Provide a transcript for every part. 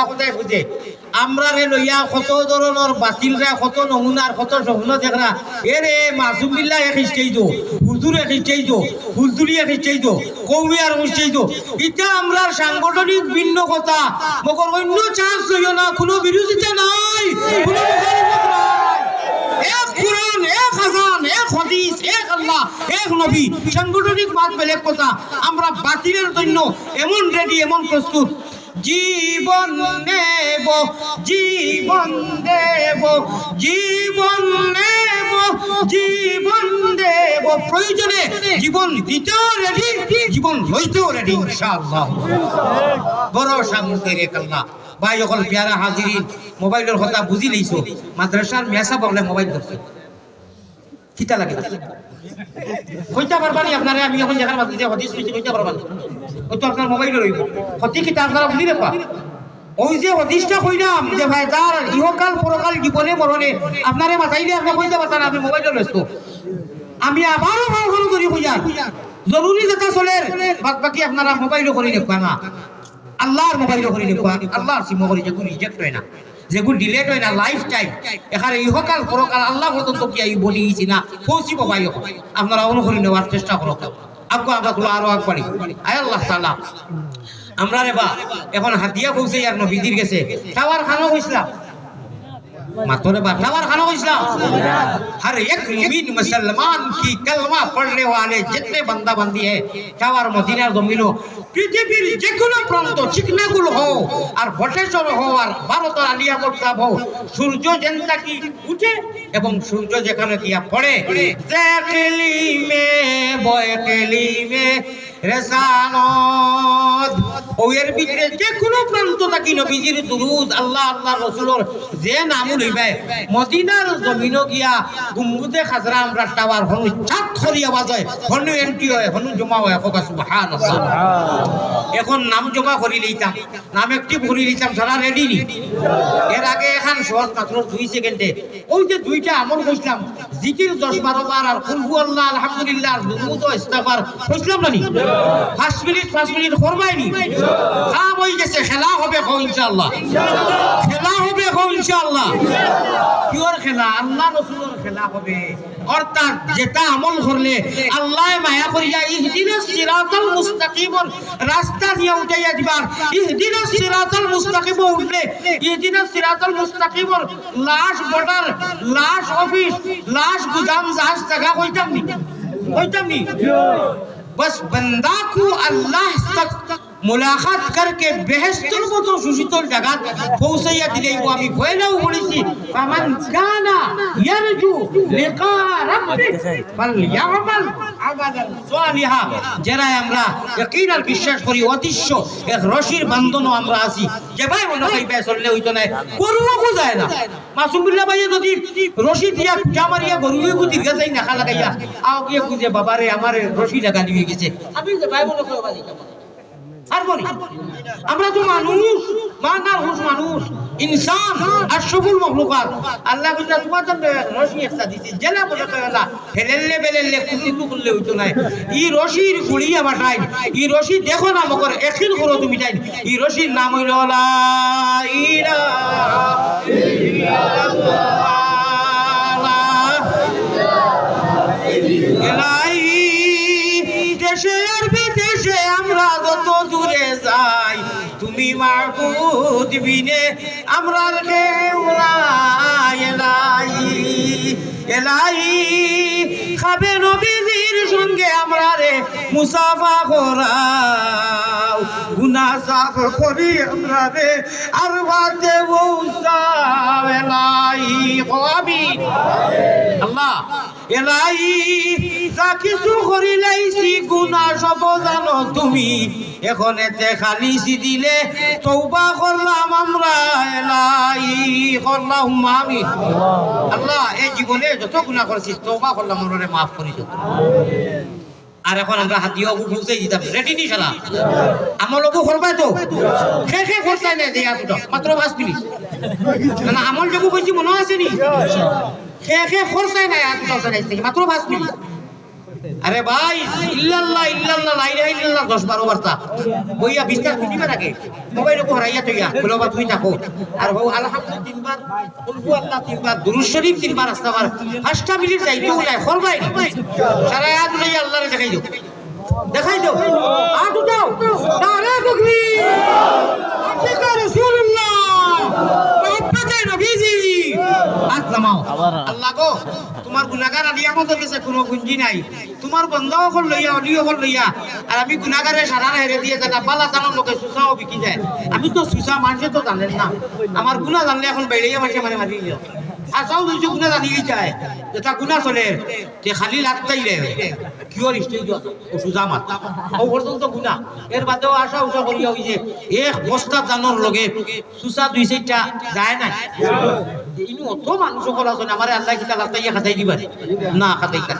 কোথায় বুঝে আমরা রে লইয়া কত ধরনের বাতিলরা কত নমুনার কত স্বপ্ন দেখরা এরে মাসুম বিল্লাহ এক স্টেজ হুজুর এক স্টেজ হুজুরি এক স্টেজ কৌমি আর স্টেজ এটা আমরা সাংগঠনিক ভিন্ন কথা মগর অন্য চান্স লইও না কোনো বিরোধিতা নাই কোনো মুখালিফত নাই এক কুরআন এক আযান এক হাদিস এক আল্লাহ এক নবী সাংগঠনিক মাত বেলেগ কথা আমরা বাতিলের জন্য এমন রেডি এমন প্রস্তুত জীবন নেব জীবন দেব জীবন নেব জীবন দেব প্রয়োজনে জীবন দিতেও রেডি জীবন লইতেও রেডি ইনশাআল্লাহ ভরসা মুখের আল্লাহ ভাই সকল প্যারা হাজিরিন মোবাইলের কথা বুঝি লইছো মাদ্রাসার মেসা বললে মোবাইল ধরছে কিতা লাগে কইতা পারবানি আপনারে আমি এখন জায়গার মধ্যে হাদিস কইতে কইতা পারবানি ওই তো আপনার মোবাইলে রইব সত্যি কি তার দ্বারা বুঝি দেখবা ওই যে হাদিসটা কইলাম যে ভাই তার ইহকাল পরকাল জীবনে মরণে আপনারে মাথাইলে আপনি কইতে পারতেন আপনি মোবাইলে ব্যস্ত আমি আবারও ভালো করি কইয়া জরুরি যেটা চলে বাদ বাকি আপনারা মোবাইলও করে দেখবা না আল্লাহর মোবাইলও করে দেখবা আল্লাহর সিম করে যেগুলো রিজেক্ট হয় না যেগুলো ডিলেট হয় না লাইফ টাইম এখানে ইহকাল পরকাল আল্লাহ পর্যন্ত কি এই বলিয়েছি না পৌঁছিব ভাই আপনারা অনুসরণ নেওয়ার চেষ্টা করো আগে আমরা আরো আগ পারি আয় আল্লাহ তাআলা আমরা রে বা এখন হাতিয়া পৌঁছে আর নবীদের গেছে টাওয়ার খানো হইছিলাম मातोरे बा टावर खाना इस्लाम हर एक मुमीन मुसलमान की कलमा पढ़ने वाले जितने बंदा बंदी है टावर मदीनार जमीनो পৃথিবীর যে কোনো প্রান্ত চিকনাগুলো হো আর ভটেশ্বর হো আর ভারতের আলিয়াগড় সাহেব হো সূর্য যেনটা কি উঠে এবং সূর্য যেখানে গিয়া পড়ে বয়কেলিমে রেসানত ওয়ের ভিতরে যে কোনো প্রান্ত থাকি নবীজির দুরুদ আল্লাহ আল্লাহ রাসূলের যে নাম লইবে মদিনার জমিনো গিয়া গুম্বুদে খাজরা আমরা টাওয়ার হনু চাঁদ খরিয়া বাজায় হনু এন্ট্রি হয় হনু জমা হয় কোকা সুবহানাল্লাহ এখন নাম জমা করি লইতাম নাম একটিভ করি লইতাম সারা রেডি নি এর আগে এখন শর্ট মাত্র 2 সেকেন্ডে ওই যে দুইটা আমল কইছিলাম জিকির 10-12 বার আর কুল হুয়াল্লাহ আলহামদুলিল্লাহ দুরুদ ও ইস্তিগফার কইছিলাম না নি 5 মিনিট করবাইনি কাম হই গেছে খেলা হবে কো ইনশাআল্লাহ খেলা হবে কো ইনশাআল্লাহ কিওর খেলা আল্লাহ রাসূলের খেলা হবে অর্থাৎ যেটা আমল করলে আল্লাহ মায়া করিয়া ইহদিনাস সিরাতাল মুস্তাকিম রাস্তা দিয়ে উঠাইয়া দিবার ইহদিনাস সিরাতাল মুস্তাকিম উঠলে ইহদিনাস সিরাতাল মুস্তাকিম লাশ বর্ডার লাশ অফিস লাশ গুদাম জাহাজ জায়গা কইতাম নি बस बंदा को अल्लाह तक मुलाकात करके बेहतर মতো সুশীতল জায়গা পৌঁছাইয়া দিলেই আমি কইলাও বলেছি ফামান কানা ইয়ারজু লিকা রাব্বি ফালইয়ামাল আমালান সালিহা যারা আমরা ইয়াকিন আর বিশ্বাস করি অদৃশ্য এক রশির বন্ধনও আমরা আছি যে ভাই মনে হয় বে চললে হইতো না করুণা কো যায় না মাসুম বিল্লাহ ভাই যদি রশি দিয়া জামারিয়া গরুই গুতি গাজাই না খালা গাইয়া আও গিয়ে বুঝে বাবারে আমারে রশি লাগা দিয়ে গেছে আমি যে ভাই মনে কই বাজি আমরা তো মানুষ মানুষ ইনসান আর সকল মখলুকাত আল্লাহ কইলা তোমার জন্য রশি একটা দিছি জেলা বলে কইলা হেলেলে বেলেলে কুলু কুললে হইতো না ই রশির গুড়িয়া বাটাই ই রশি দেখো না মকর এখিল করো তুমি তাই ই রশির নাম হইল লা ইলাহা ইল্লাল্লাহ দেশে আর বিদেশে আমরা যত দূরে যাই তুমি মাবুদ বিনে আমরা কেউ নাই এলাই খাবে নবীর সঙ্গে আমরা রে মুসাফা করাও গুনাহ সাফ করি আমরা রে আর বাতে বউসাও এলাই কবি আল্লাহ এলাই যা কিছু করিলাইছি গুনাহ সব জানো তুমি এখন এতে খালিছি দিলে তওবা করলাম আমরা এলাই করলাম আমি আল্লাহ এই জীবনে যত গুনাহ করেছি তওবা করলাম আমারে maaf করে দাও আর এখন আমরা হাতিয়া উঠে দিতাম রেডি নি শালা আমল ওগো করবা তো কে করতে না দিয়া তো মাত্র 5 মিনিট না আমল যেগু কইছি মনে আছে নি কে করতে না আজ তো জানাইছি মাত্র 5 মিনিট আরে ভাই ইল্লাল্লাহ ইল্লাল্লাহ লা ইলাহা ইল্লাল্লাহ 10-12 বারতা বইয়া বিস্তার দিবে নাকি মোবাইল কো হারাইয়া তুইয়া বলো বা তুমি থাকো আর হো আলহামদুলিল্লাহ তিনবার কুলহু আল্লাহ তিনবার দুরূদ শরীফ তিনবার আস্তাগফার 5টা মিনিট যাইতো উলাই করবাই সারা রাত লইয়া আল্লাহরে দেখাই দাও আট উঠাও নারে তাকবীর আশিকা রাসূলুল্লাহ মুহাম্মদে নবীজি হাত নামাও আল্লাহ গো তোমার গুনাহগার আলী আমাদের কাছে কোনো গুঞ্জি নাই তোমার বন্ধও হল লইয়া অলিও হল লইয়া আর আমি গুনাহগারে সারা হেরে দিয়ে জানা বালা জানো লোকে সুসাও বিকি যায় আমি তো সুসা মানুষে তো জানেন না আমার গুনাহ জানলে এখন বাইরেয়া মাসে মানে মারি দিও আসাও দুই গুনাহ জানিয়ে যায় যেটা গুনাহ চলে তে খালি লাগতাই রে কিওর স্টেজ ও সুজা মাত ও পর্যন্ত গুনাহ এর বাদেও আশা উঠা করিয়া হইছে এক বস্তা জানোর লগে সুসা দুই চারটা যায় না ইনু অত মানুষ সকল আছে আমারে আল্লাহ কিতা লাগতাইয়া খাতাই দিবা না খাতাইতা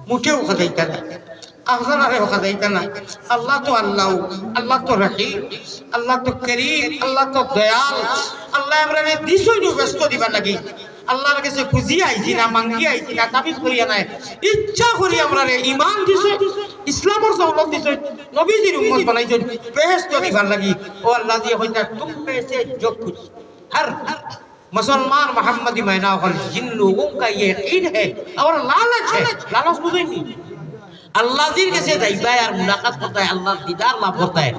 মুঠেও খাতাইতা আহসানারে খাতাইতা না আল্লাহ তো আল্লাহ তো রহিম আল্লাহ তো করিম আল্লাহ তো দয়াল আল্লাহ আমরারে দিছই নি ব্যস্ত দিবা লাগি আল্লাহর কাছে খুঁজি আইছি না মাঙ্গি আইছি না তাবিজ করিয়া নাই ইচ্ছা করি আমরারে ঈমান দিছে ইসলামের দৌলত দিছে নবীজির উম্মত বানাইছে বেহেশত দিবার লাগি ও আল্লাহ দিয়ে কইতা তুমি সে जो कुछ हर मुसलमान मोहम्मदी मैना और जिन लोगों का ये यकीन है और लालच है लालच बुझे नहीं अल्लाह दिन कैसे जाइबा यार मुलाकात करता है अल्लाह दीदार लाभ होता है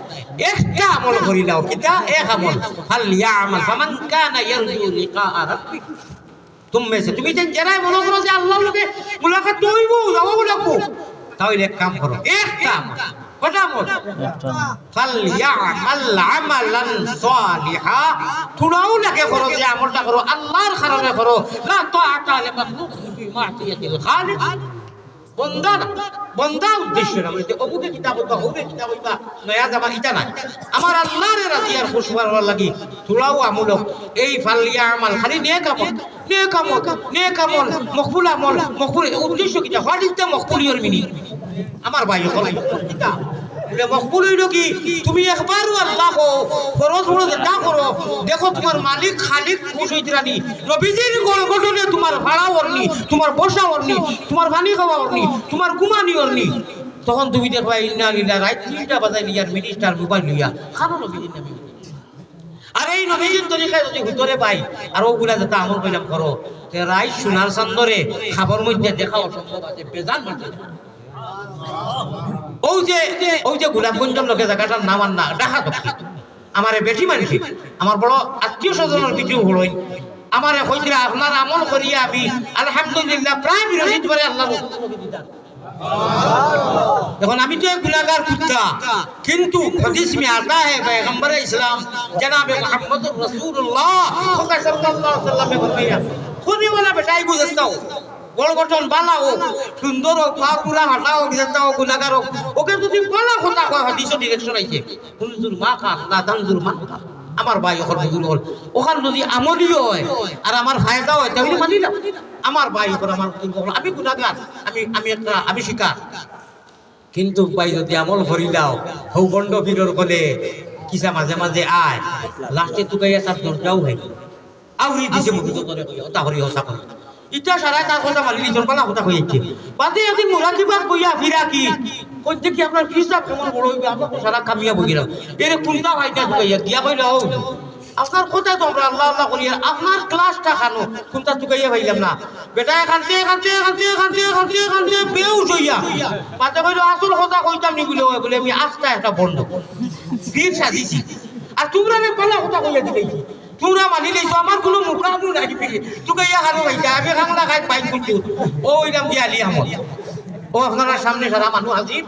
एक क्या अमल करी लाओ कितना एक अमल हल यामल फमन कान यरजू लिका रब्बि तुम में से তুমি যেন জেরাই মনে করো যে আল্লাহর লগে মুলাকাত হইবো যাবো লাগবো তাহলে এক কাম করো এক কাম কটা আমল ফাল ইয়ামাল আমালান সালিহা থোড়াও লাগে করো যে আমলটা করো আল্লাহর কারণে করো লা তাআতা লি মাখলুক ফি মা'সিয়াতিল খালিক বন্দা উদ্দেশ্য না মানে অবুকে কিতাব বা হবে কিতাব বা নয়া জামা ইটা না আমার আল্লাহর রাজি আর খুশি হওয়ার লাগি থোড়াও আমল এই ফাল ইয়ামাল খালি নেক আমল মকবুল আমল মকবুল উদ্দেশ্য কিটা হোয়াট ইজ দ্য মকবুল ইওর মিনিং আমার ভাই হল কিটা বলে মকবুল হইল কি তুমি একবার আল্লাহ ফরজ ফরজ না করো দেখো তোমার মালিক খালিক খুশ হইতে রানি নবীজির গঠনে তোমার ভাড়া ওরনি তোমার বসা ওরনি তোমার পানি খাওয়া ওরনি তোমার ঘুমানি ওরনি তখন তুমি দেখবা ইন্না লিল্লাহ রাত 3টা বাজে লিয়ার মিনিস্টার মোবাইল লিয়া খানো নবীজির নামে আর এই নবীজির তরিকায় যদি ভিতরে পাই আর ওগুলা যেটা আমল কইলাম করো তে রাই সোনার চান্দরে খাবার মধ্যে দেখা অসম্ভব আছে বেজান মানতে ওই যে গোলাপগঞ্জের লোকে জায়গাটার নাম আর না দেখা তো আমারে বেটি মারিছে আমার বড় আত্মীয় স্বজনের ভিডিও হলোই আমারে কইছিল আপনার আমল করিয়া আমি আলহামদুলিল্লাহ প্রায় বিরোধী করে আল্লাহ এখন আমি তো গুনাহগার কুত্তা কিন্তু হাদিস में आता है पैगंबर इस्लाम जनाब मोहम्मद रसूलुल्लाह सल्लल्लाहु अलैहि वसल्लम ने फरमाया खुदी वाला बेटा ही गुजरता हो বড় গঠন বালা হোক সুন্দর হোক পা পুরা হাঁটা হোক যেটা হোক গুনাহগার হোক ওকে যদি বালা কথা কয় হাদিসের ডিরেকশন আইছে হুজুর মা কা না দানজুর মা আমার ভাই ওখান হুজুর হল ওখান যদি আমলি হয় আর আমার ফায়দা হয় তাহলে মানি না আমার ভাই ওখান আমার আমি গুনাহগার আমি শিকার কিন্তু ভাই যদি আমল ভরি দাও হৌ বন্ড বীরর বলে কিসা মাঝে মাঝে আয় লাস্টে তুকাইয়া তার দরজাও হয় আউরি দিছে মুখ করে কইয়া তা হরি হসা করে ইটা সারা তার কথা মালি নিজের পালা কথা কইছে বাদে আমি মুরাকিবাত কইয়া ফিরা কি কইতে কি আপনার হিসাব কেমন বড় হইবে আমরা তো সারা কামিয়া বগিরা এরে কোনটা ভাইটা কইয়া দিয়া কইলা ও আপনার কথা তো আমরা আল্লাহ আল্লাহ করিয়া আপনার ক্লাসটা খানো কোনটা তুকাইয়া ভাইলাম না বেটা কানতে বেউস হইয়া বাদে কইলো আসল কথা কইতাম নি বলে আমি আস্তা একটা বন্ধ ফির সাজিছি আর তোমরা নে পালা কথা কইয়া দিলেছি তোমরা মানি লইছো আমার কোনো মুকাবলা নাই পিছে তুকে ইয়া হারো ভাইটা আমি খাংলা খাই পাই কুতু ও ইরাম দি আলী আহমদ ও আপনারা সামনে সারা মানুষ হাজির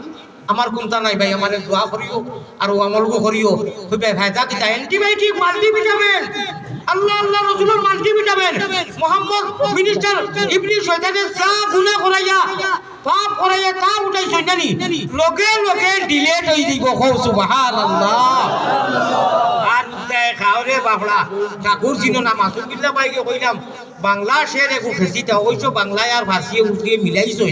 আমার কোনটা নাই ভাই আমারে দোয়া করিও আর ও আমলগো করিও কইবে ফায়দা কিটা অ্যান্টিবায়োটিক মাল্টিভিটামিন আল্লাহ রাসূলের মাল্টিভিটামিন মুহাম্মদ মিনিস্টার ইবনে শয়তানের যা গুনাহ করাইয়া পাপ করাইয়া তা উঠাইছো জানি লগে লগে ডিলিট হই দিব কও সুবহানাল্লাহ আর খাওরে বাপড়া ঠাকুর চিনো না মাসুদুল্লাহ ভাইকে কইলাম বাংলা শের একু ফেসিটা হইছো বাংলায় আর ভাষিয়ে উঠিয়ে মিলাইছো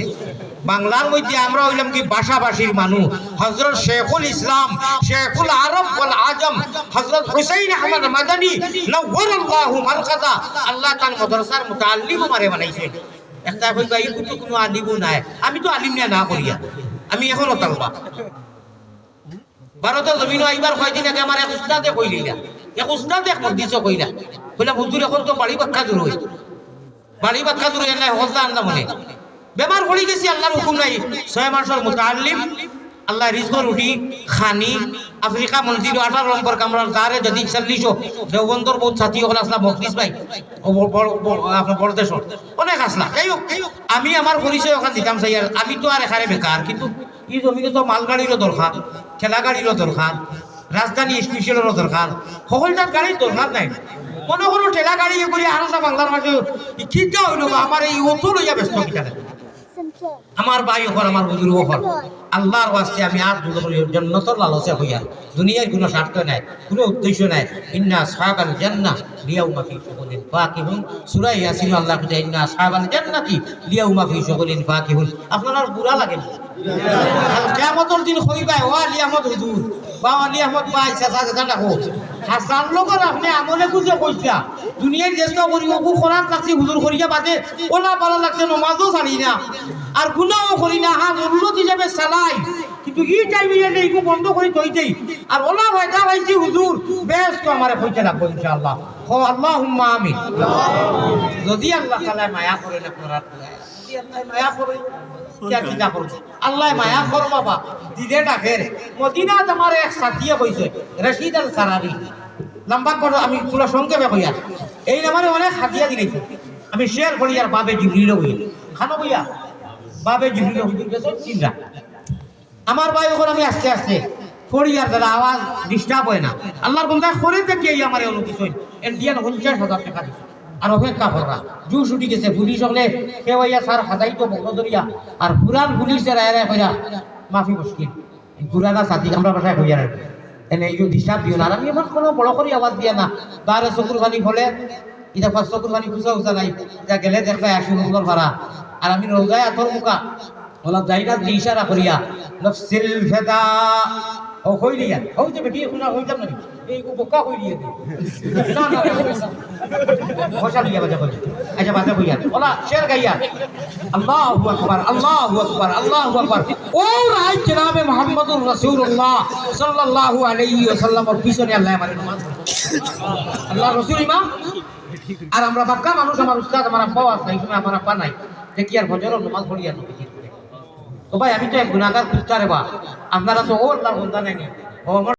বাংলার মধ্যে আমরা হইলাম কি ভাষাভাষীর মানুষ হযরত শেখুল ইসলাম শেখুল আরব ওয়াল আজম হযরত হুসাইন আহমদ মাদানী নওয়ারাল্লাহু মারকাদা আল্লাহ তাআলা মাদ্রাসার মুতাআল্লিম মারে বানাইছে একটা কইবা এই তো কোনো আলিমও নাই আমি তো আলিম না করিয়া আমি এখনো তালবা ভারতের জমিন এইবার কয়দিন আগে আমার এক উস্তাদে কইলি না এক উস্তাদে এক মসজিদ কইলা বললাম হুজুর এখন তো বাড়ি বাক্কা দূর হই বাড়ি বাক্কা দূর হই না হজা আন্দা মনে বেমার পড়ে গেছি আল্লাহর হুকুম নাই 6 মাসের মুতাআল্লিম আল্লাহ রিজক রুটি খানি আফ্রিকা মসজিদ 18 নম্বর কামরার দারে যদি 40 দেওবন্দর বহুত সাথী হল আসলা মফিজ ভাই আপনার বড়দেশ অনেক আসলা যাই হোক আমি আমার পরিচয় ওখানে দিতাম চাই আর আমি তো আর এখানে বেকার কিন্তু এই জমিনে তো মালগাড়িরও দরকার ঠেলা গাড়িরও দরকার রাজধানী স্পেশালেরও দরকার সকলটার গাড়ির দরকার নাই কোনো কোনো ঠেলা গাড়ি করে আনন্দা বাংলার মাঝে কিটা হইল আমার এই অত লইয়া ব্যস্ত কিটা আমার ভাই ওপর আমার হুজুর ওপর আল্লাহর ওয়াস্তে আমি আর জান্নাতের লালসে হইয়া দুনিয়ার কোনো স্বার্থ নাই কোনো উদ্দেশ্য নাই ইন্না আসহাবাল জান্নাহ লিয়াউমা ফি শুগুলিন ফাকিহুন সূরা ইয়াসিন আল্লাহ কয় ইন্না আসহাবাল জান্নাতি লিয়াউমা ফি শুগুলিন ফাকিহুন আপনার আর বুড়া লাগে না কিয়ামতের দিন কইবা ও আলী আহমদ হুজুর বা আলী আহমদ ভাই সাদা সাদা ডাকো হাসান লোকের আপনি আমলে খুঁজে কইছা দুনিয়ার চেষ্টা করি ওকু খরার লাগছে হুজুর করিয়া বাদে ওলা ভালো লাগছে নমাজও ছাড়ি না আর গুনাহও করি না হ্যাঁ জরুরত হিসাবে চালাই কিন্তু এই টাইমে এনে এইগু বন্ধ করে থইতেই আর ওলা ভাইটা ভাইছি হুজুর বেশ তো আমারে কইতে রাখবো ইনশাআল্লাহ ও আল্লাহুম্মা আমিন যদি আল্লাহ তাআলা মায়া করেন আপনারা যদি আল্লাহ মায়া করেন কিয়া করব আল্লাহ মায়া করো বাবা দিলে ডাকের মদিনা তোমার এক সাথী কইছে রশিদ আল সারারি লম্বা করো আমি পুরো সংক্ষেপে কইয়া এই নামারে অনেক হাতিয়া দিয়েছে আমি শেয়ার করি আর বাবে জিবরিল হই খানো কইয়া বাবে জিবরিল হুজুর কাছে চিন্তা আমার ভাই ওখানে আমি আস্তে আস্তে ফরিয়ার দাদা আওয়াজ ডিস্টার্ব হয় না আল্লাহর বন্ধা করে দেখি এই আমার অনুকিত ইন্ডিয়ান 50,000 টাকা দিছে আর অপেক্ষা করা জু ছুটি গেছে পুলিশ হলে কেউ ইয়া স্যার হাতাই তো বন্ধ ধরিয়া আর পুরান পুলিশ যারা এরা কইরা মাফি মুশকিল পুরানা সাথী আমরা বাসায় কইয়া রাখি এনে এই ডিস্টার্ব দিও না আর আমি এমন কোনো বড় করে আওয়াজ দিয়া না তারে চকুর পানি ফলে এটা ফার্স্ট চকুর পানি খুঁজা উঠা নাই যা গেলে দেখবে 80 বছর ভাড়া আর আমি রোজায় আতর মুখা ওলা জায়গা দিয়ে ইশারা করিয়া নফসিল ফেদা ও কই দিয়া ও যে বেটি শোনা হইতাম না এই বোকা কই দিয়ে না না বসা দিয়া বাজা বলি আচ্ছা বাজা কইয়া ওলা শের গাইয়া আল্লাহু আকবার আল্লাহু আকবার আল্লাহু আকবার ও রাই জনাবে মুহাম্মদুর রাসূলুল্লাহ সাল্লাল্লাহু আলাইহি ওয়াসাল্লামের পিছনে আল্লাহ আমাদের নামাজ আল্লাহ রাসূল ইমাম আর আমরা বাক্কা মানুষ আমার উস্তাদ আমার আব্বা আছে এই সময় আমার আব্বা নাই দেখি আর ফজরের নামাজ পড়িয়া নবী তো ভাই আমি তো এক গুনাহগার কুত্তা রে বা আপনারা তো ও আল্লাহর বান্দা নাই ও আমার